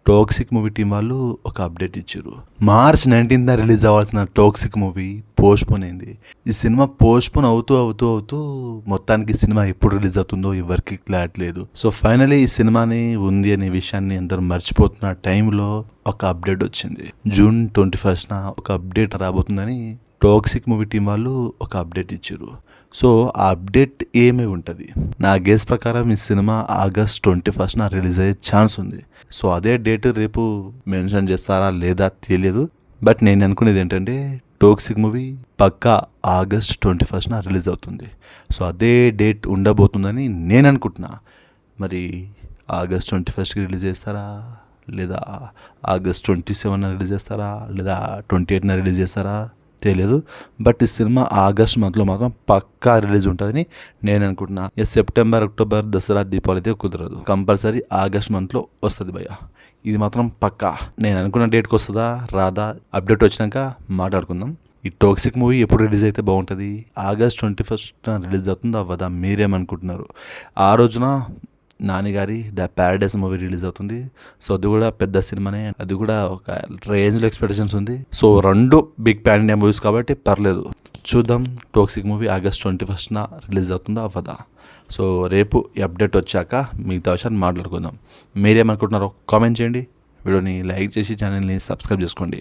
Toxic movie team వాళ్ళు ఒక update ఇచ్చారు. మార్చ్ 19th రిలీజ్ అవ్వాల్సిన టాక్సిక్ మూవీ పోస్ట్పోన్ అయింది. ఈ సినిమా పోస్ట్పోన్ అవుతూ మొత్తానికి సినిమా ఎప్పుడు రిలీజ్ అవుతుందో ఎవరికి క్లారిటీ లేదు. సో ఫైనలీ ఈ సినిమాని ఉంది అనే విషయాన్ని అందరూ మర్చిపోతున్న టైంలో ఒక అప్డేట్ వచ్చింది. June 21st ఒక అప్డేట్ రాబోతుందని టాక్సిక్ మూవీ టీం వాళ్ళు ఒక అప్డేట్ ఇచ్చారు. సో ఆ అప్డేట్ ఏమై ఉంటుంది, నా గెస్ ప్రకారం ఈ సినిమా August 21st రిలీజ్ అయ్యే ఛాన్స్ ఉంది. సో అదే డేట్ రేపు మెన్షన్ చేస్తారా లేదా తెలియదు. బట్ నేను అనుకునేది ఏంటంటే టాక్సిక్ మూవీ పక్కా August 21st రిలీజ్ అవుతుంది. సో అదే డేట్ ఉండబోతుందని నేను అనుకుంటున్నా. మరి August 21st రిలీజ్ చేస్తారా, లేదా August 27 రిలీజ్ చేస్తారా, లేదా 28 రిలీజ్ చేస్తారా తెలియదు. బట్ ఈ సినిమా ఆగస్ట్ మంత్లో మాత్రం పక్కా రిలీజ్ ఉంటుందని నేను అనుకుంటున్నా. సెప్టెంబర్, అక్టోబర్, దసరా, దీపావళి అయితే కుదరదు. కంపల్సరీ ఆగస్ట్ మంత్లో వస్తుంది భయ్య. ఇది మాత్రం పక్కా. నేను అనుకున్న డేట్కి వస్తుందా రాదా అప్డేట్ వచ్చినాక మాట్లాడుకుందాం. ఈ టాక్సిక్ మూవీ ఎప్పుడు రిలీజ్ అయితే బాగుంటుంది? August 21st రిలీజ్ అవుతుందా అవ్వదా మీరేమనుకుంటున్నారు? ఆ రోజున నాని గారి ద ప్యారడైస్ మూవీ రిలీజ్ అవుతుంది. సో అది కూడా పెద్ద సినిమానే, అది కూడా ఒక రేంజ్లో ఎక్స్పెక్టేషన్స్ ఉంది. సో రెండు బిగ్ పాన్ ఇండియా మూవీస్ కాబట్టి పర్లేదు, చూద్దాం. Toxic movie August 21st release అవుతుందా అవ్వదా? సో రేపు ఈ అప్డేట్ వచ్చాక మిగతా విషయాన్ని మాట్లాడుకుందాం. మీరేమనుకుంటున్నారో కామెంట్ చేయండి. వీడియోని లైక్ చేసి ఛానల్ని సబ్స్క్రైబ్ చేసుకోండి.